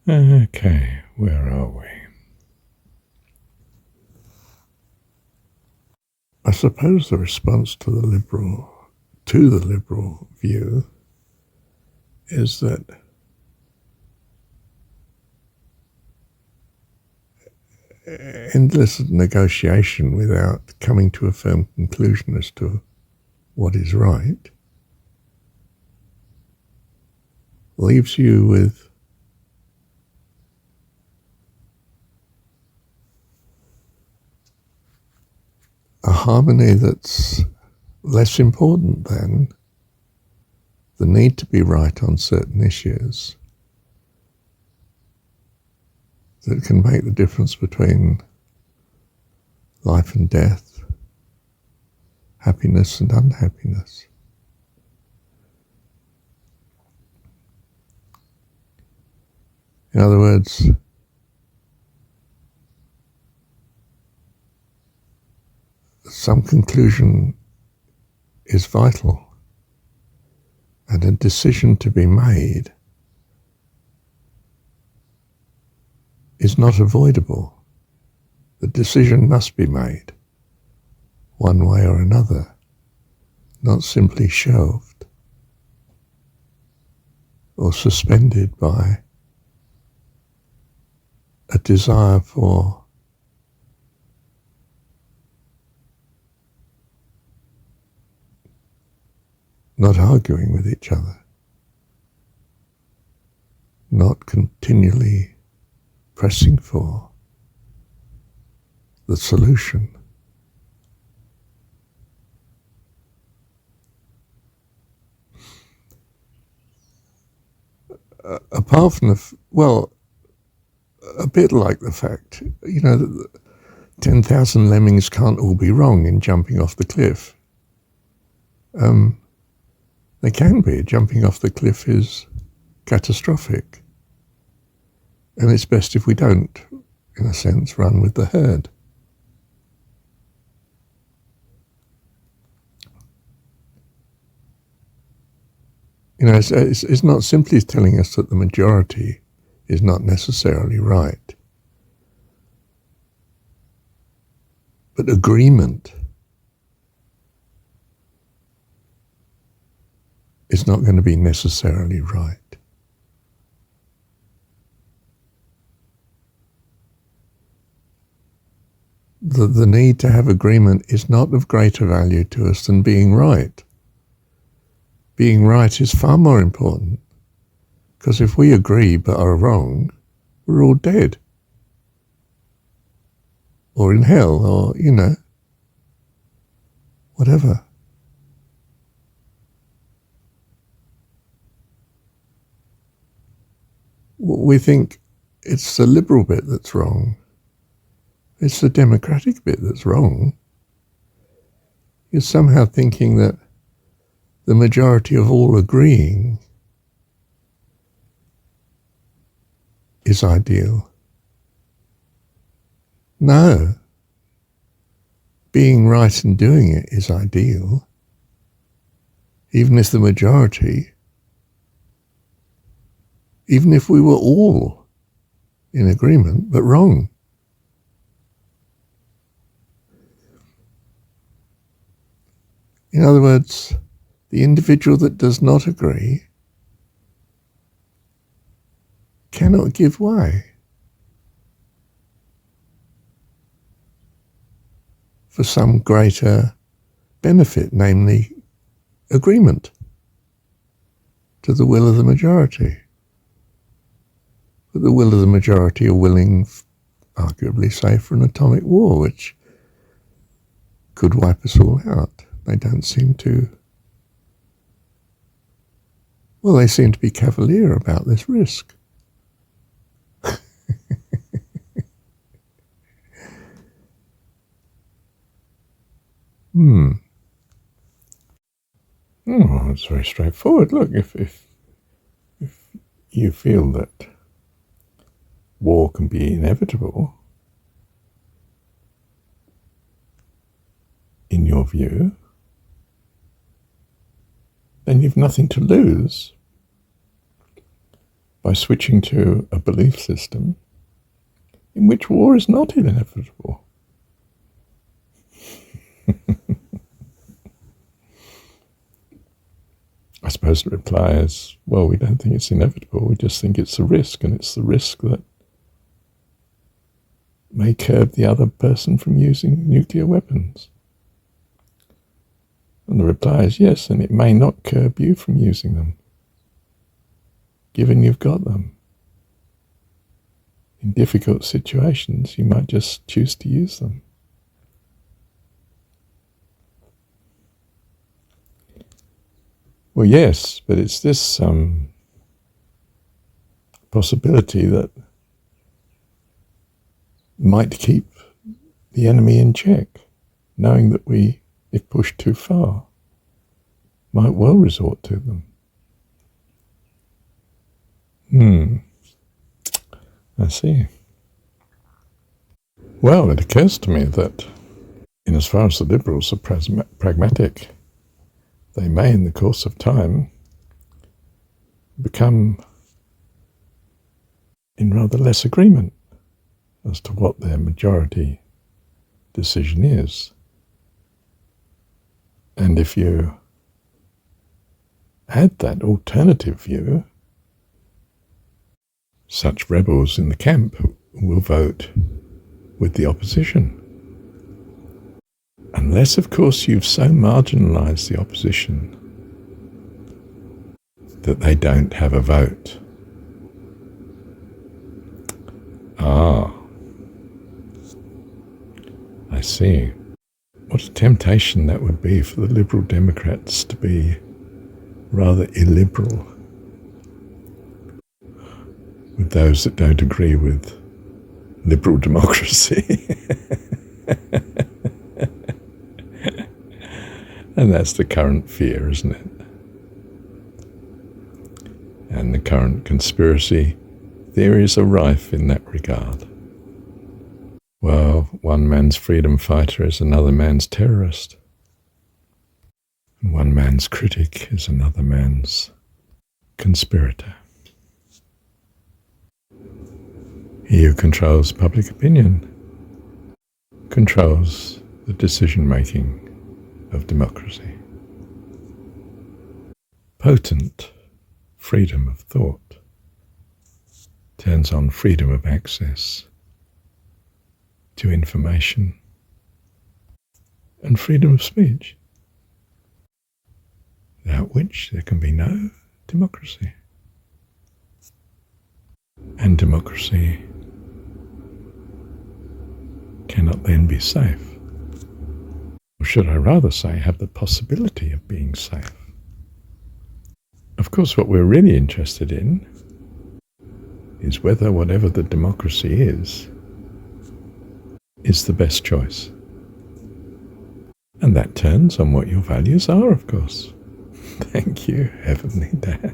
Okay, where are we? I suppose the response to the liberal view is that endless negotiation without coming to a firm conclusion as to what is right leaves you with a harmony that's less important than the need to be right on certain issues that can make the difference between life and death, happiness and unhappiness. In other words, some conclusion is vital, and a decision to be made is not avoidable. The decision must be made, one way or another, not simply shelved or suspended by a desire for not arguing with each other, not continually pressing for the solution. Apart from a bit like the fact, that 10,000 lemmings can't all be wrong in jumping off the cliff. They can be. Jumping off the cliff is catastrophic. And it's best if we don't, in a sense, run with the herd. It's not simply telling us that the majority is not necessarily right, but agreement is not going to be necessarily right. The need to have agreement is not of greater value to us than being right. Being right is far more important, because if we agree but are wrong, we're all dead. Or in hell, or, whatever. We think it's the liberal bit that's wrong. It's the democratic bit that's wrong. You're somehow thinking that the majority of all agreeing is ideal. No. Being right and doing it is ideal, even if the majority, even if we were all in agreement, but wrong. In other words, the individual that does not agree cannot give way for some greater benefit, namely agreement to the will of the majority. But the will of the majority are willing, arguably, say, for an atomic war, which could wipe us all out. They don't seem to. Well, they seem to be cavalier about this risk. Oh, it's very straightforward. Look, if you feel that war can be inevitable, in your view, then you've nothing to lose. by switching to a belief system in which war is not inevitable. I suppose the reply is, well, we don't think it's inevitable, we just think it's a risk, and it's the risk that may curb the other person from using nuclear weapons. And the reply is yes, and it may not curb you from using them, given you've got them. In difficult situations, you might just choose to use them. Well, yes, but it's this possibility that might keep the enemy in check, knowing that we, if pushed too far, might well resort to them. I see. Well, it occurs to me that, in as far as the liberals are pragmatic, they may, in the course of time, become in rather less agreement as to what their majority decision is. And if you add that alternative view, such rebels in the camp will vote with the opposition. Unless, of course, you've so marginalised the opposition that they don't have a vote. I see. What a temptation that would be for the Liberal Democrats to be rather illiberal with those that don't agree with liberal democracy. And that's the current fear, isn't it? And the current conspiracy theories are rife in that regard. Well, one man's freedom fighter is another man's terrorist. And one man's critic is another man's conspirator. He who controls public opinion controls the decision-making of democracy. Potent freedom of thought turns on freedom of access to information and freedom of speech, without which there can be no democracy. And democracy cannot then be safe. Or should I rather say, have the possibility of being safe. Of course, what we're really interested in is whether whatever the democracy is the best choice. And that turns on what your values are, of course. Thank you, Heavenly Dad.